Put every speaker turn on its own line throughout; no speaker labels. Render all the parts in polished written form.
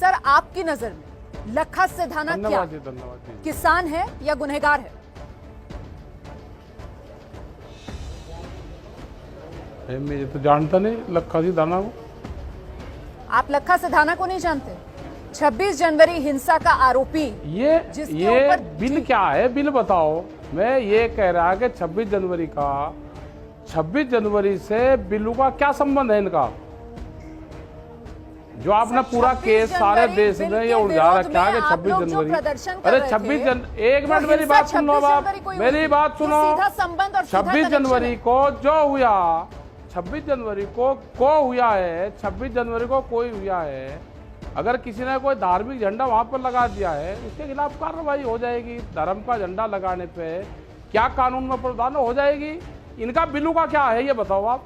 Sir, आपकी नजर में लखा सिधाना क्या
धन्यवाद
किसान है या गुनहगार है?
मैं तो जानता नहीं लखा सिधाना को।
आप लखा सिधाना को नहीं जानते? 26 जनवरी हिंसा का आरोपी
ये
ऊपर
बिल क्या है, बिल बताओ। मैं ये कह रहा कि 26 जनवरी से बिल्लू का क्या संबंध है इनका? जो आपने पूरा केस सारे देश में ये उलझा रखा है कि 26 जनवरी, अरे 26 जनवरी, एक मिनट मेरी बात सुन लो आप, मेरी बात सुनो। 26 जनवरी को जो हुआ, 26 जनवरी को हुआ है, 26 जनवरी को कोई हुआ है। अगर किसी ने कोई धार्मिक झंडा वहां पर लगा दिया है, उसके खिलाफ कार्रवाई हो जाएगी। धर्म का झंडा लगाने पे क्या कानून में प्रावधान हो जाएगी? इनका बिल्लू का क्या है ये बताओ आप।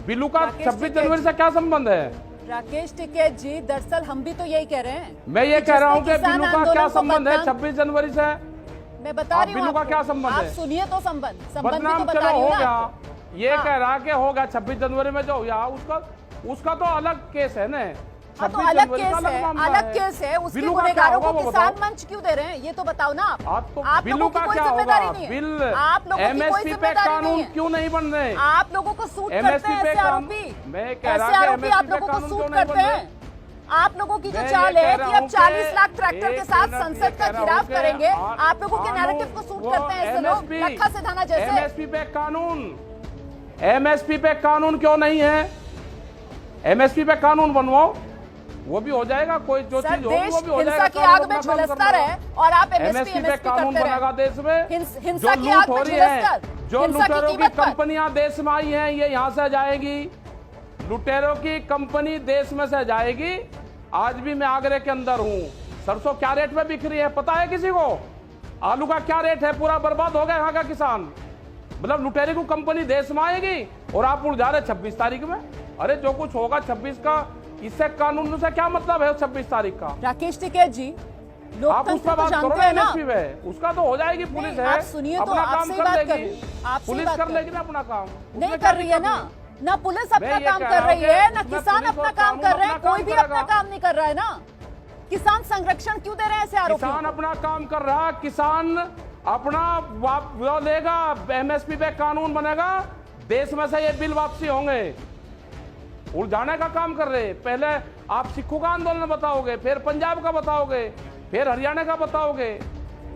बिल्लू का 26 जनवरी से क्या संबंध है?
राकेश टिकैत जी, दरअसल हम भी तो यही कह रहे हैं।
मैं ये कह रहा हूँ कि बिल्लू का क्या संबंध है 26 जनवरी से?
मैं बता रही हूँ
बिल्लू का क्या संबंध है?
आप सुनिए तो संबंध
बदनाम चलो हो गया, ये कह रहा कि हो गया 26 जनवरी में जो हुआ उसका तो अलग केस है ना।
हाँ, तो अलग केस है। उसके गुनहगारों को किसान मंच क्यों दे रहे हैं ये तो बताओ ना आप
बिल्लू का क्या होगा? बिल
आप लोगों की कोई
एमएसपी पे कानून क्यों नहीं बन रहे?
आप लोगों को सूट करते हैं ऐसे आरोपी।
मैं कह रहा हूं
आप लोगों को सूट करते हैं। आप लोगों की जो चाल है कि अब 40 लाख ट्रैक्टर के साथ संसद का घेराव करेंगे, आप लोगों के नैरेटिव को सूट करते हैं ऐसे लोग, लखा सिधाना जैसे।
एमएसपी पे कानून क्यों नहीं है? एमएसपी पे कानून बनवाओ, वो भी हो जाएगा। कोई जो चीज होगी वो भी हो जाएगा।
हिंसा की आग में झुलसता रहे और आप एमएसपी पे
कानून बनेगा देश में।
हिंसा की आग में झुलसकर
जो लुटेरों की कंपनियां देश में आई हैं, ये यहाँ से जाएगी। लुटेरों की कंपनी देश में से जाएगी। आज भी मैं आगरे के अंदर हूँ, सरसों क्या रेट में बिक रही है पता है किसी को? आलू का क्या रेट है? पूरा बर्बाद हो गया यहाँ का किसान। मतलब लुटेरे को कंपनी देश में आएगी और आप उड़ जा रहे 26 तारीख में। अरे जो कुछ होगा 26 का, इससे कानून से क्या मतलब है 26 तारीख का?
राकेश टिकैत जी,
आप उसका बात करो ना एमएसपी में, उसका तो हो जाएगी। पुलिस है,
सुनिए
अपना
तो
काम कर लेगी, पुलिस कर लेगी ना अपना काम।
नहीं कर रही है ना पुलिस अपना काम कर रही है, ना किसान अपना काम कर रहे हैं। कोई भी अपना काम नहीं कर रहा है ना। किसान संरक्षण क्यों दे रहे हैं ऐसे आरोपियों?
किसान अपना काम कर रहा है, किसान अपना वो लेगा, एमएसपी पे कानून बनेगा, देश में से ये बिल वापसी होंगे। उलझाने का काम कर रहे। पहले आप सिखों का आंदोलन बताओगे, फिर पंजाब का बताओगे, फिर हरियाणा का बताओगे।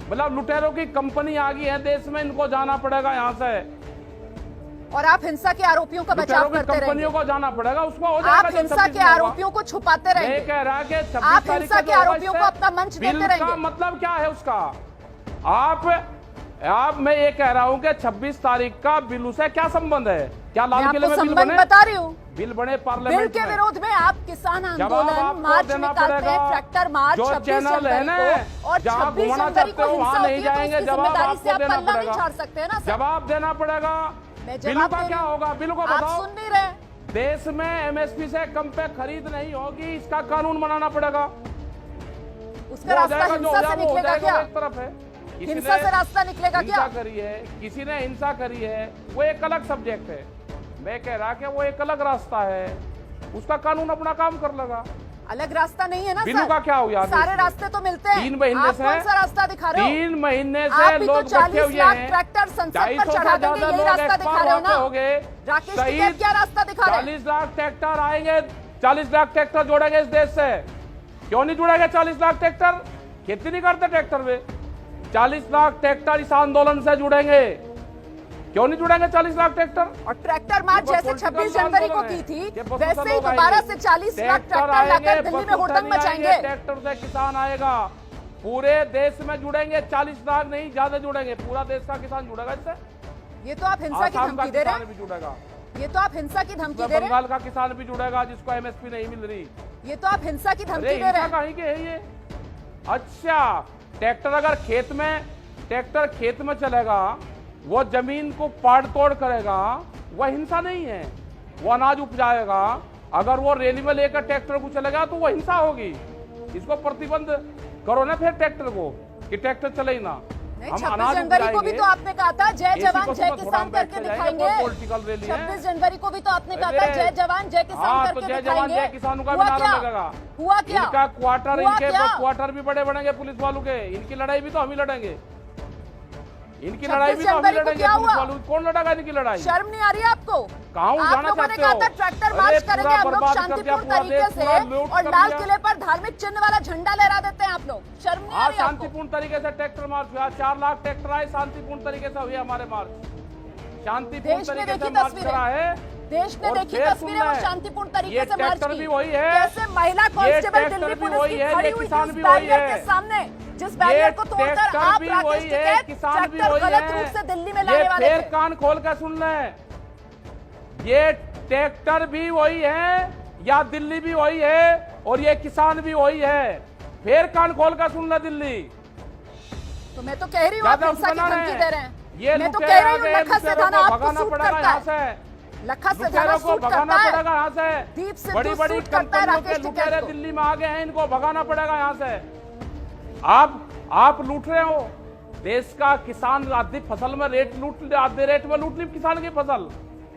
मतलब लुटेरों की कंपनी आ गई है देश में, इनको जाना पड़ेगा यहाँ से।
और आप हिंसा के आरोपियों का बचाव करते रहेंगे।
कंपनियों को जाना पड़ेगा, उसको हो जाएगा।
आप हिंसा के आरोपियों को छुपाते रहेंगे।
मैं कह रहा कि
आप हिंसा के आरोपियों को अपना मंच देते रहेंगे।
मतलब क्या है उसका? मैं ये कह रहा हूँ कि 26 तारीख का बिल्लू से क्या संबंध है? क्या लाल किले में बिल बने?
बता रही हूँ,
बिल बने पार्लियामेंट
बिल के विरोध में आप किसान आंदोलन मार्च निकालते हैं, ट्रैक्टर मार्च 26 जनवरी को, और 26 जनवरी को हिंसा होती है, तो उसकी जिम्मेदारी से आप पल्ला नहीं झाड़ सकते हैं ना।
जवाब देना पड़ेगा। बिल्लू का क्या होगा? बिल्लू को बताओ।
आप सुन नहीं रहे।
देश में एमएसपी से कम पे खरीद नहीं होगी, इसका कानून बनाना पड़ेगा।
उसका रास्ता हिंसा से निकलेगा क्या?
एक तरफ है,
हिंसा से रास्ता निकलेगा क्या?
हिंसा करी है, किसी ने हिंसा करी है, वो एक अलग सब्जेक्ट है। मैं कह रहा कि वो एक अलग रास्ता है, उसका कानून अपना काम कर लेगा।
अलग रास्ता नहीं है ना
बिल्लू का क्या हुआ?
सारे रास्ते तो मिलते हैं।
3 महीने से
कौन सा रास्ता दिखा रहे हो?
3 महीने से लोग बैठे हुए हैं।
ट्रैक्टर संसद पर चढ़ा देंगे, यही रास्ता दिखा रहे हो ना? राकेश टिकैत क्या रास्ता दिखा रहे हैं?
40 लाख ट्रैक्टर आएंगे, 40 लाख ट्रैक्टर जोड़ेंगे इस देश से। क्यों नहीं जुड़ेंगे 40 लाख ट्रैक्टर? खेती नहीं करते ट्रैक्टर में। 40 लाख ट्रैक्टर इस आंदोलन से जुड़ेंगे। क्यों नहीं जुड़ेंगे 40 लाख ट्रैक्टर?
और ट्रैक्टर मार्च जैसे 26 जनवरी को की थी, वैसे ही दोबारा से 40 लाख ट्रैक्टर लाकर दिल्ली में हुड़दंग मचाएंगे।
ट्रैक्टर से किसान आएगा, पूरे देश में जुड़ेंगे। 40 लाख नहीं, ज्यादा जुड़ेंगे, पूरा देश का किसान जुड़ेगा इससे।
ये तो आप हिंसा की धमकी दे रहे हैं।
भी जुड़ेगा।
ये तो आप हिंसा की धमकी दे रहे हैं।
बंगाल का किसान भी जुड़ेगा जिसको एमएसपी नहीं मिल रही।
ये तो आप हिंसा की धमकी दे रहे हैं।
कहीं के है ये? अच्छा, ट्रैक्टर अगर ट्रैक्टर खेत में चलेगा, वो जमीन को पाड़ तोड़ करेगा, वह हिंसा नहीं है। वो अनाज उपजाएगा। अगर वो रैली में लेकर ट्रैक्टर को चलेगा तो वो हिंसा होगी। इसको प्रतिबंध करो ना फिर ट्रैक्टर को, कि ट्रैक्टर चले ही ना।
नहीं,
हम
26
अनाज
जनवरी को भी
उपजाएंगे।
तो आपने कहा था जय
इसी
जवान
को
जय
तो थोड़ा
किसान
हम बैठ
करके
के जाएंगे,
दिखाएंगे।
कोई पॉलिटिकल रैली है।
26 जनवरी को भी तो आपने कहा था
अरे,
जय जवान जय किसान
हाँ,
करके
तो जय
दिखाएंगे।
जवान जय किसानों का भी
हुआ
नारा
क्या?
लगेगा।
हुआ क्या?
इनका क्वार्टर,
हुआ
इनके
क्या?
क्वार्टर भी बड़े बनेंगे पुलिस वालों के। इनकी लड़ाई भी तो हम ही लड़ेंगे। इनकी
26
लड़ाई भी तो हम ही
जनवरी को
लड़ेंगे
क्या
पुलिस
हुआ?
वालों की। कौन लड़ेगा इनकी लड़ाई?
शर्म नहीं आ रही है आपको?
कहाँ
आप
जाना
लोगों ने
चाहते
कहा
हो?
था ट्रैक्टर
अरे,
मार्च करेंगे
पूरा
हम लोग
बर्बाद कर
शांतिपूर्ण
दिया, पूरा
तरीके
देश
से
पूरा लूट
और
कर
लाल
दिया।
किले पर धार्मिक चिन्ह वाला झंडा लहरा देते हैं आप लोग। शर्म नहीं आ
हाँ,
रही है आपको?
शांतिपूर्ण तरीके से ट्रैक्टर मार्च हुआ। 4 लाख ट्रैक्टर आए, शांतिपूर्ण तरीके से हुए हमारे मार्च। शांतिपूर्ण
देश ने
तरीके से
देखी
मार्च
तस्वीरें।
करा है।
देश ने
और
देखी
फिर
तस्वीरें
सुनना
और
है,
शांतिपूर्ण
ये
तरीके से मार्च
ट्रैक्टर
की।
भी वही है,
कैसे महिला कांस्टेबल
ट्रैक्टर
दिल्ली
भी
पुलिस
वही
की
है,
खड़ी
ये
हुई थी
किसान
उस
भी वही
बैरियर
है।
के सामने, जिस बैरियर को तोड़कर
ट्रैक्टर
आप
भी
राकेश
वही है,
टिकैत
किसान भी
ट्रैक्टर
वही
गलत
है।
रूप से दिल्ली में
ये
लाने वाले
फिर
थे।
कान खोल कर सुन लें, ये ट्रैक्टर भी वही है, या दिल्ली भी वही है, और ये किसान भी वही है। फिर कान खोल कर सुन ले दिल्ली।
तो मैं तो कह रही हूँ आप
ज्यादा
हिंसा की
बना
धमकी
रहे
दे रहे हैं।
ये
मैं तो
लुटेरे
कह रही
आ
हूँ
गए,
लखा से
लुटेरों
थाना
को
आपको
भगाना
सूट
पड़ेगा
करता
यहाँ
है।
से।
लखा से थाना
लुटेरों को
सूट
भगाना
करता है।
पड़ेगा यहाँ से।
दीप सिद्धू
बड़ी बड़ी
सूट करता है
कंपनियों के
राकेश
लुटेरे
टिकैत को।
दिल्ली में आ गए हैं, इनको भगाना पड़ेगा यहाँ से। आप लूट रहे हो देश का किसान। आधी फसल में आधे रेट में लूट ली किसान की फसल।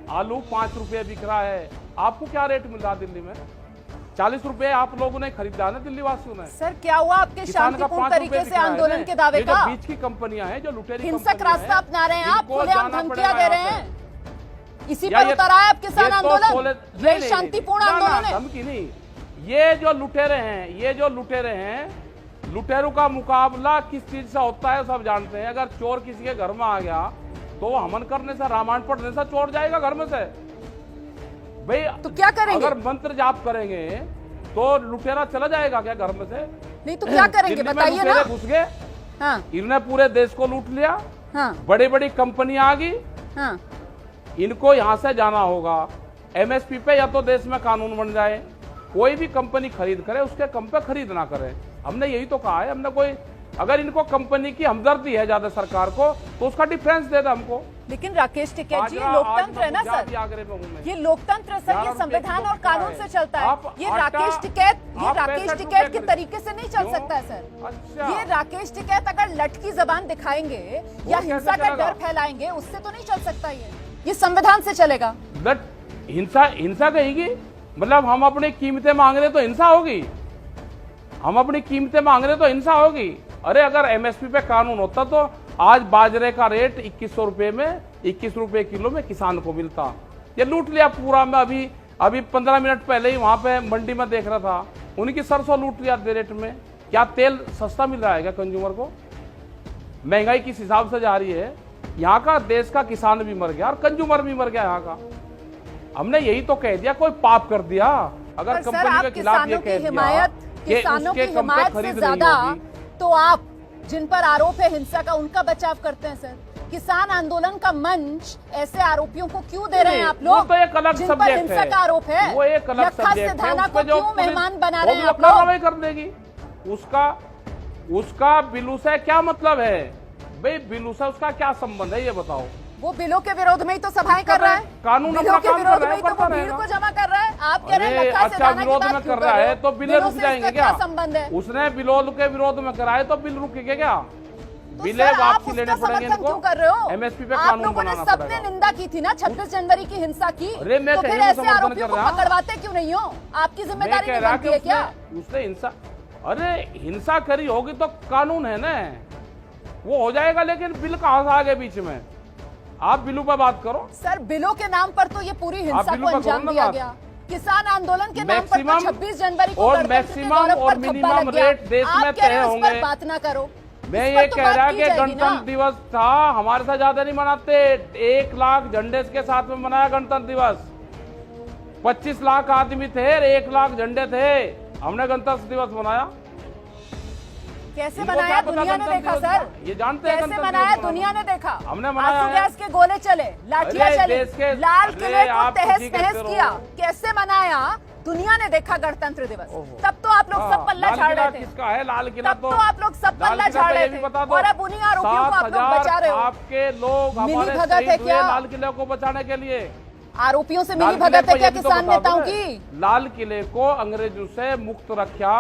आलू 5 रुपए बिक रहा है, आपको क्या रेट मिल रहा है दिल्ली में? 40 रुपए आप लोगों ने खरीदा है ना दिल्ली वासियों ने।
सर क्या हुआ आपके
किसान का
शांतिपूर्ण
5 रुपए
तरीके
बिक
से
रहा है
आंदोलन
ना।
के दावे
ये जो
का?
बीच की कंपनियां हैं, जो लुटेरी
हिंसक
कंपनियां
रास्ता
हैं,
अपना रहे हैं आप,
इनको
खुलेआम
जाना
धमकियां
पड़ेगा
दे रहे
यहाँ
हैं। इसी
या
पर
ये-
उतर आया अब किसान
ये तो
आंदोलन।
नहीं,
ये शांतिपूर्ण
ना, ना,
आंदोलन है।
धमकी नहीं। ये जो लुटेरे हैं, लुटेरों का मुकाबला किस चीज से होता है सब जानते हैं। अगर चोर किसी के घर में आ गया तो वो हमन करने से, रामायण पढ़ने से चोर जाएगा घर में से भाई।
तो क्या करेंगे?
अगर मंत्र जाप करेंगे तो लुटेरा चला जाएगा क्या घर में से?
नहीं तो क्या करेंगे
दिल्ली में
बताइए ना।
लुटेरे घुस गए,
हाँ
इन्होंने पूरे देश को लूट लिया।
हाँ
बड़ी बड़ी कंपनियां आ गई,
हाँ।
इनको यहां से जाना होगा। एमएसपी पे या तो देश में कानून बन जाए, कोई भी कंपनी खरीद करे उसके कम पे खरीद ना करे। हमने यही तो कहा है। हमने कोई, अगर इनको कंपनी की हमदर्दी है ज्यादा सरकार को, तो उसका डिफरेंस दे दे हमको।
लेकिन राकेश टिकैत जी,
बाजरा,
लोकतंत्र
आज
है ना
मैं
सर,
आगरे में हूं मैं।
ये लोकतंत्र सर,
11
ये
रुपए
संविधान
किलो
और कानून
बिकता
से चलता है।
आप
ये
आटा-
राकेश टिकैत, ये
आप
राकेश
65
टिकैत
रुपए
के तरीके से नहीं चल
क्यों?
सकता है सर।
अच्छा।
ये राकेश टिकैत अगर लटकी जबान दिखाएंगे या
कैसे
हिंसा का
चलेगा?
डर फैलाएंगे, उससे तो नहीं चल सकता। ये संविधान से चलेगा।
बट हिंसा कहेगी, मतलब हम अपनी कीमतें मांग रहे तो हिंसा होगी? हम अपनी कीमतें मांग रहे तो हिंसा होगी? अरे अगर एमएसपी पे कानून होता तो आज बाजरे का रेट 2100 रुपए में, 21 रुपए किलो में किसान को मिलता। ये लूट लिया पूरा। मैं अभी 15 मिनट पहले ही वहां पे मंडी में देख रहा था, उनकी सरसों लूट लिया आधे रेट में। क्या तेल सस्ता मिल रहा है क्या कंज्यूमर को? महंगाई किस हिसाब से जा रही है। यहाँ का देश का किसान भी मर गया और कंज्यूमर भी मर गया यहाँ का। हमने यही तो कह दिया, कोई पाप कर दिया अगर
पर सर,
कंपनी
आप
के खिलाफ ये
किसानों की
कह दिया
हिमायत,
कि
किसानों की
उसके कम पे
हिमायत से
खरीद नहीं
ज्यादा
होगी।
तो आप जिन पर आरोप है हिंसा का, उनका बचाव करते हैं सर। किसान आंदोलन का मंच ऐसे आरोपियों को क्यों दे रहे हैं आप लोग?
वो तो एक अलग
जिन पर
सब्जेक्ट
हिंसा
है,
का आरोप है,
वो एक अलग
लखा
सब्जेक्ट है।
सिधाना
उस पे
को
जो
क्यों
पुलिस-
मेहमान बना
वो
रहे हैं आप
कार्रवाई
लोग?
कर देगी। उसका बिल्लू से क्या मतलब है भाई? बिल्लू से उसका क्या संबंध है ये बताओ?
वो बिलों के विरोध में ही तो सभाएं कर रहा है।
कानून
बिलों
अपना
के
काम कर
विरोध
रहा
में
है,
ही तो वो
करता
भीड़
रहेगा।
को जमा कर रहा है। आप कह रहे हैं
अरे
लखा
अच्छा,
सिधाना की
विरोध
बात
में
क्यों
कर रहा
रहे
है
हो?
तो बिल
बिलों
रुक
से
जाएंगे
इसका
क्या?
संबंध है?
उसने बिलों के विरोध में कराए तो बिल रुकेगा क्या?
तो
बिले
सर, आप
वापसी
उसका
लेने पड़ेंगे
समर्थन क्यों
इनको।
कर रहे हो?
एमएसपी पे
आप
कानून
लोगों ने
बनाना
सबने
पड़ेगा।
निंदा की थी ना 26 जनवरी की हिंसा की।
अरे मैं
तो
कहीं
फिर
नहीं
ऐसे
समर्थन
आरोपियों
कर
को
रहा।
पकड़वाते क्यों नहीं हो? आपकी
मैं
जिम्मेदारी
कह
नहीं
रहा
बनती
कि
है क्या?
उसने हिंसा, अरे हिंसा करी होगी तो कानून है ना, वो हो जाएगा। लेकिन बिल कहां से आ गए बीच में? आप बिलों पर बात करो
सर, बिलों के नाम पर तो ये पूरी हिंसा
बिलों
को
पर
अंजाम
करो ना
दिया
बात।
गया। किसान आंदोलन के नाम पर तो
मैक्सिमम
26 जनवरी को
और
गणतंत्र के
मैक्सिमम
गौरव पर
और
धब्बा
मिनिमम
लग गया।
रेट देश
आप
में
कह रहे
तय
हो इस पर
होंगे।
बात ना करो।
मैं
इस पर
ये
तो
कह
बात
रहा
की
कि
जाएगी ना।
गणतंत्र दिवस था, हमारे साथ ज्यादा नहीं मनाते। 1 लाख झंडे के साथ में मनाया गणतंत्र दिवस। 25 लाख आदमी थे, 1 लाख झंडे थे, हमने गणतंत्र दिवस मनाया।
कैसे
इनको
मनाया
क्या पता
दुनिया ने
गणतंत्र
देखा
दिवस
सर?
का? ये जानते हैं
कैसे
गणतंत्र
मनाया
दिवस
दुनिया ने देखा?
हमने मनाया
आंसू
है।
गैस के गोले चले, लाठियां
अरे
चली,
देश के-
लाल
अरे
किले को
आप
तहस
खुद ही
नहस
कहते
किया।
रहो।
कैसे मनाया दुनिया ने देखा गणतंत्र दिवस?
ओहो।
तब तो आप लोग सब पल्ला
लाल
झाड़
किला
रहे थे।
किसका है? लाल किला
तब तो आप लोग सब
लाल
पल्ला
किला
झाड़
तो
रहे
ये भी
थे
बता दो।
और अब उन्हीं आरोपियों को आप लोग
7,000
बचा रहे हो।
आपके लोग
मिली
हमारे
भगत है
शहीद हुए
क्या?
लाल किले को बचाने के लिए।
आरोपियों से
लाल
मिली
किले
भगत है
को
क्या
ये भी तो
किसान
बता दो
नेताओं
ना।
की?
लाल किले को अंग्रेजों से मुक्त रक्षा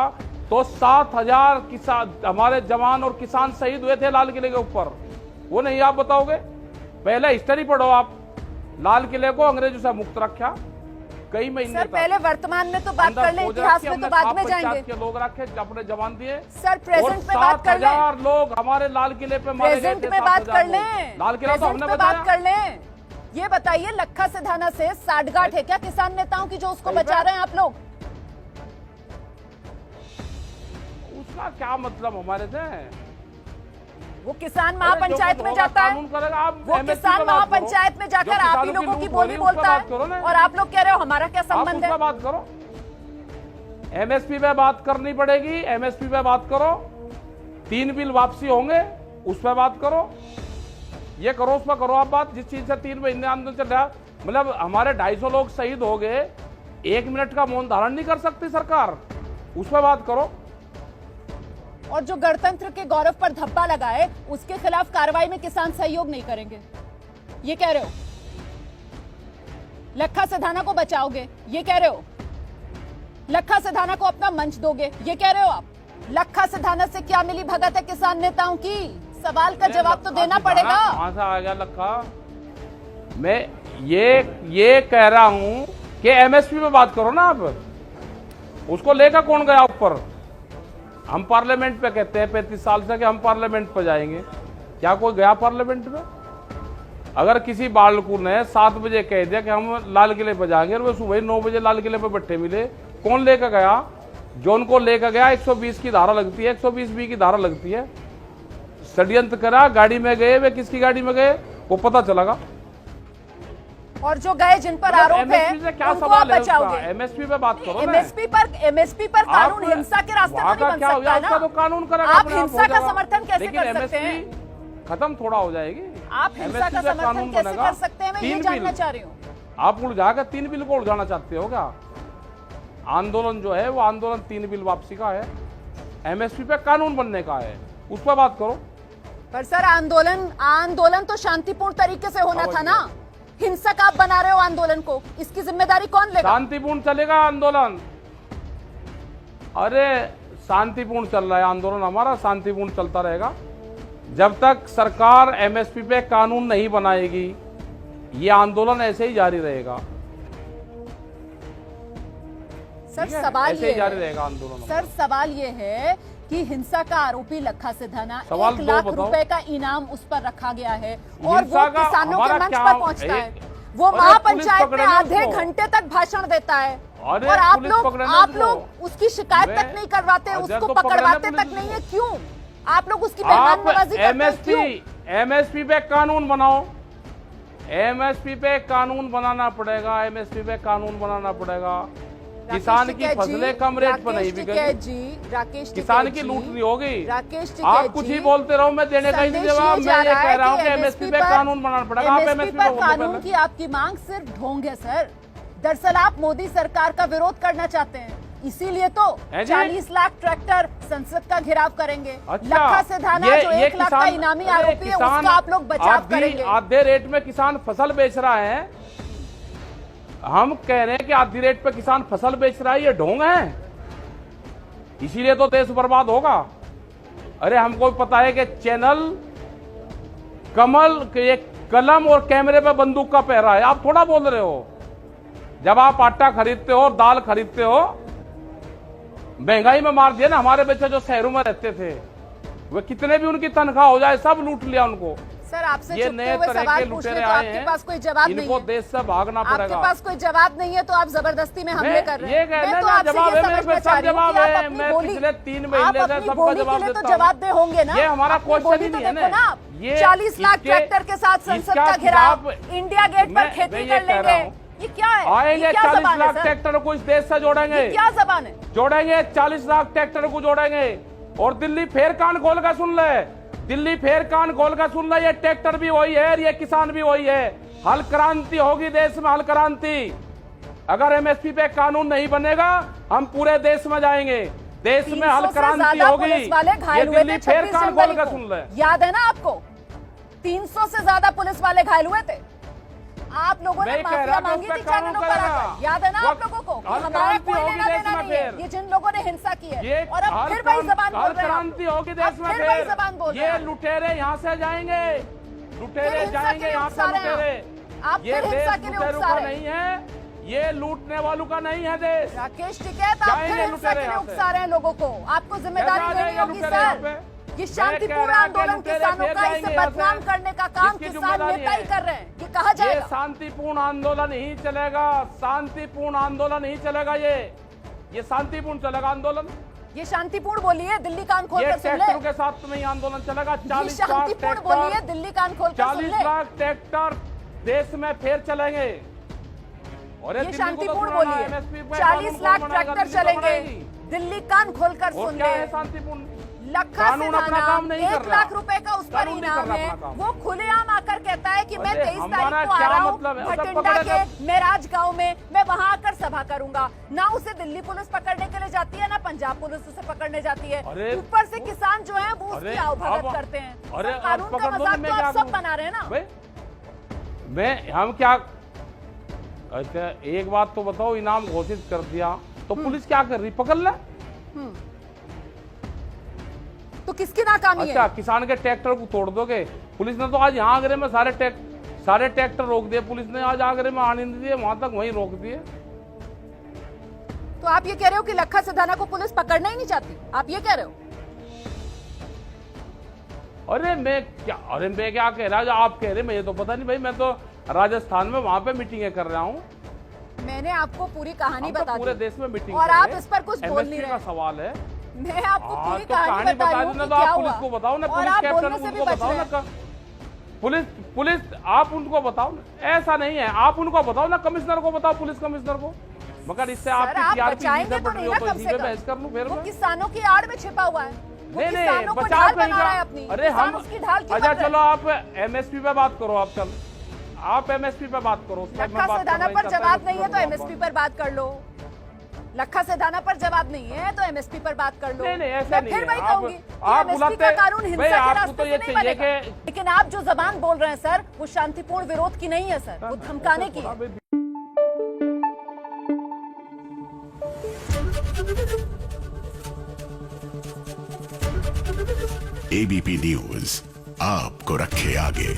तो 7,000 किसान हमारे जवान और किसान शहीद हुए थे लाल किले के ऊपर, वो नहीं आप बताओगे? पहले हिस्ट्री पढ़ो आप। लाल किले को अंग्रेजों से मुक्त रखा कई महीने
सर, पहले वर्तमान में तो बात कर ले, इतिहास में तो बाद में जाएंगे।
के लोग रखे, अपने जवान दिए।
सर प्रेजेंट में बात कर ले।
7,000 लोग हमारे लाल किले पे मारे गए थे।
प्रेजेंट में बात कर ले,
लाल किला तो हमने
बात कर ले। ये बताइए, लखा सिधाना से साठगांठ है क्या किसान नेताओं की जो उसको बचा रहे हैं आप लोग?
उसका क्या मतलब हमारे से?
वो किसान महापंचायत में जाता है, वो किसान महापंचायत में जाकर आप ही लोगों की बोली बोलता है, और आप लोग कह रहे हो हमारा क्या संबंध है?
बात करो, एमएसपी पे बात करनी पड़ेगी, एमएसपी पे बात करो। 3 बिल वापसी होंगे उस पर बात करो, ये करो, उस पर करो आप बात। जिस चीज से 3 महीने आंदोलन चल रहा है, मतलब हमारे 250 लोग शहीद हो गए, 1 मिनट का मौन धारण नहीं कर सकती सरकार, उस पर बात करो।
और जो गणतंत्र के गौरव पर धब्बा लगाए उसके खिलाफ कार्रवाई में किसान सहयोग नहीं करेंगे, ये कह रहे हो? लखा सिधाना को बचाओगे, ये कह रहे हो? लखा सिधाना को अपना मंच दोगे, ये कह रहे हो आप? लखा सिधाना से क्या मिली भगत है किसान नेताओं की? सवाल का जवाब तो देना पड़ेगा।
कहां से आ गया लखा? मैं ये कह रहा हूं कि एमएसपी पे बात करो ना आप। उसको लेकर कौन गया ऊपर? हम पार्लियामेंट पे कहते हैं 35 साल से कि हम पार्लियामेंट पे जाएंगे, क्या कोई गया पार्लियामेंट में? अगर किसी बालकू ने 7 बजे कह दिया कि हम लाल किले पे जाएंगे और वे सुबह 9 बजे लाल किले पे बैठे मिले, कौन लेकर गया? जो उनको लेकर गया 120 की धारा लगती है, 120B की धारा लगती है। षड्यंत्र करा, गाड़ी में गए, वे किसकी गाड़ी में गए वो पता चलेगा।
और जो गए जिन पर आरोप है उनको आप बचाओगे।
एमएसपी पे बात करो।
एमएसपी पर कानून हिंसा के रास्ते पर नहीं बन सकता ना।
तो कानून करेगा,
आप हिंसा का समर्थन कैसे कर सकते हैं?
खत्म थोड़ा हो जाएगी।
आप हिंसा का समर्थन कैसे कर सकते हैं, मैं ये जानना चाह रही हूँ।
आप उलझाकर 3 बिल को उलझाना चाहते हो क्या? आंदोलन जो है वो आंदोलन 3 बिल वापसी का है, एमएसपी पे कानून बनने का है, उस पर बात करो।
पर सर आंदोलन तो शांतिपूर्ण तरीके से होना था ना, हिंसक आप बना रहे हो आंदोलन को, इसकी जिम्मेदारी कौन लेगा?
शांतिपूर्ण चलेगा आंदोलन। अरे शांतिपूर्ण चल रहा है आंदोलन, हमारा शांतिपूर्ण चलता रहेगा जब तक सरकार एमएसपी पे कानून नहीं बनाएगी। ये आंदोलन ऐसे ही जारी रहेगा।
सर सवाल ये
जारी रहेगा आंदोलन।
सर सवाल ये है कि हिंसा का आरोपी लखा सिधाना 1 लाख रुपए का इनाम उस पर रखा गया है और वो किसानों के मंच पर पहुंचता है, वो महापंचायत में आधे घंटे तक भाषण देता है, और आप लोग उसकी शिकायत तक नहीं करवाते, उसको पकड़वाते तक नहीं है। क्यों आप लोग उसकी मेहमाननवाजी करते हैं?
एमएसपी पे कानून बनाओ, एमएसपी पे कानून बनाना पड़ेगा, एमएसपी पे कानून बनाना पड़ेगा। किसान की फसलें कम रेट पर नहीं बिकेगी, किसान की लूट नहीं होगी। आप कुछ ही बोलते रहो, मैं देने का ही जवाब मैं ये कह रहा हूँ कि एमएसपी पे कानून बनाना पड़ेगा। आप एमएसपी
पर कानून की आपकी मांग सिर्फ ढोंग है सर। दरअसल आप मोदी सरकार का विरोध करना चाहते हैं, इसीलिए तो 40 लाख ट्रैक्टर संसद का घेराव करेंगे। लखा सिधाना जो 1 लाख का इनामी आरोपी है उसका आप लोग बचाव करेंगे।
आधे रेट में किसान फसल बेच रहा है, हम कह रहे हैं कि आधी रेट पे किसान फसल बेच रहा है, ये ढोंग है, इसीलिए तो देश बर्बाद होगा। अरे हमको पता है कि चैनल कमल के कलम और कैमरे पे बंदूक का पहरा है, आप थोड़ा बोल रहे हो। जब आप आटा खरीदते हो, दाल खरीदते हो, महंगाई में मार दिया ना। हमारे बच्चे जो शहरों में रहते थे, वे कितने भी उनकी तनख्वाह हो जाए सब लूट लिया उनको।
सर आपसे ये नए तरह के लुटेरे आए हैं, आपके पास कोई जवाब नहीं है,
इनको देश से भागना पड़ेगा।
आपके पास कोई जवाब नहीं है तो आप जबरदस्ती में हमले कर रहे हैं।
मैं तो आपसे जवाब है, मेरे पास सब जवाब है। मैं पिछले 3 महीने से सबका जवाब देता हूं।
जवाब दे होंगे ना,
ये हमारा क्वेश्चन ही नहीं है ना।
ये 40 लाख ट्रैक्टर के साथ संसद का घेराव, इंडिया गेट पर खेती कर लेंगे, ये क्या है?
आएंगे 40 लाख ट्रैक्टर को इस देश से जोड़ेंगे।
क्या जबान है?
जोड़ेंगे 40 लाख ट्रैक्टर को जोड़ेंगे। और दिल्ली फिर कान खोल कर सुन ले, दिल्ली फिर कान खोल कर सुन ले, ये ट्रैक्टर भी वही है, ये किसान भी वही है। हल क्रांति होगी देश में, हल क्रांति। अगर एमएसपी पे कानून नहीं बनेगा हम पूरे देश में जाएंगे, देश में हल क्रांति होगी। ये दिल्ली फिर कान खोल कर सुन ले।
याद है ना आपको, 300 से ज्यादा पुलिस वाले घायल हुए थे। आप लोगों ने माफिया मांगी थी चैनलों पर आकर, याद है ना आप लोगों को? हमारा कोई लेना देना नहीं है ये जिन लोगों ने हिंसा की है। और अब फिर वही जबान बोल रहे हैं,
क्रांति होगी देश में,
फिर वही जबान बोल रहे
ये
हैं।
लुटेरे यहाँ से जाएंगे, लुटेरे जाएंगे यहाँ से, लुटेरे।
आप
ये
फिर
देश
हिंसा के लिए
लुटेरों
उकसा
का
रहे
नहीं है, ये लूटने वालों का नहीं है देश।
राकेश टिकैत, आप फिर हिंसा के लिए उकसा रहे हैं लोगों को। आपको जिम्मेदारी लेनी होगी सर। ये शांतिपूर्ण आंदोलन किसानों का, इसे बदनाम करने का काम किसान नेता ही कर रहे हैं, ये कहा जाएगा।
ये शांतिपूर्ण आंदोलन ही चलेगा, शांतिपूर्ण आंदोलन ही चलेगा, ये शांतिपूर्ण चलेगा आंदोलन।
ये शांतिपूर्ण बोलिए, दिल्ली कान खोल कर सुन ले।
ट्रैक्टरों के साथ में ही आंदोलन चलेगा। 40 लाख
शांतिपूर्ण बोलिए, दिल्ली कान खोल कर सुन ले।
40 लाख ट्रैक्टर देश में फिर चलेंगे। और
ये शांतिपूर्ण बोलिए, 40 लाख ट्रैक्टर चलेंगे, दिल्ली कान खोल कर सुन ले।
शांतिपूर्ण
लखा सिधाना 1 लाख रुपए का उस पर इनाम है, वो खुलेआम आकर कहता है कि मैं 23 तारीख को आ रहा हूँ भटिंडा के मेराज गांव में, मैं वहां आकर सभा करूंगा। ना उसे दिल्ली पुलिस पकड़ने के लिए जाती है, ना पंजाब पुलिस उसे पकड़ने जाती है। ऊपर से किसान जो है वो उसकी आवभगत करते हैं। कानून का मजाक तो आप सब बना रहे हैं ना।
हम क्या, अच्छा एक बात तो बताओ, इनाम घोषित कर दिया तो पुलिस क्या कर रही, पकड़ ले।
तो किसकी नाकामी है?
अच्छा, किसान के ट्रैक्टर को तोड़ दोगे? पुलिस ने तो आज यहाँ आगरे में सारे ट्रैक्टर रोक दिए, पुलिस ने आज आगरे में आने नहीं दिए, वहां तक वहीं रोक दिए।
तो आप ये कह रहे हो कि लखा सिधाना को पुलिस पकड़ना ही नहीं चाहती, आप ये कह रहे हो?
अरे मैं क्या कह रहा हूँ, आप कह रहे, मुझे तो पता नहीं भाई, मैं तो राजस्थान में वहां पे मीटिंगें कर रहा हूँ।
मैंने आपको पूरी कहानी बता दी,
पूरे देश में मीटिंग,
और आप इस पर कुछ बोल नहीं रहे।
सवाल है,
मैं आपको पूरी
तो
कहानी बता दूं कि क्या हुआ।
पुलिस को बताओ ना,
पुलिस कैप्टन उनको बताओ ना,
पुलिस आप उनको बताओ ना, ऐसा नहीं है, आप उनको बताओ ना, कमिश्नर को बताओ, पुलिस कमिश्नर को। मगर इससे आपकी
बचाएंगे तो नहीं ना, कम से कम वो किसानों की आड़ में छिपा हुआ है,
नहीं
बचाव बना रहा है अपनी।
अरे हम, अच्छा चलो आप एमएसपी पे बात करो, आप एमएसपी पे बात करो।
लखा सिधाना पर जवाब नहीं है तो एमएसपी पर बात कर लो। लखा सिधाना पर जवाब नहीं है तो एमएसपी पर बात कर लो।
नहीं ऐसा नहीं
फिर
है।
वही कहूंगी,
आप
एमएसपी का कानून हिंसा के रास्ते
तो
से नहीं बनेगा। लेकिन आप जो जबान बोल रहे हैं सर, वो शांतिपूर्ण विरोध की नहीं है सर, वो धमकाने की है।
एबीपी न्यूज आपको रखे आगे।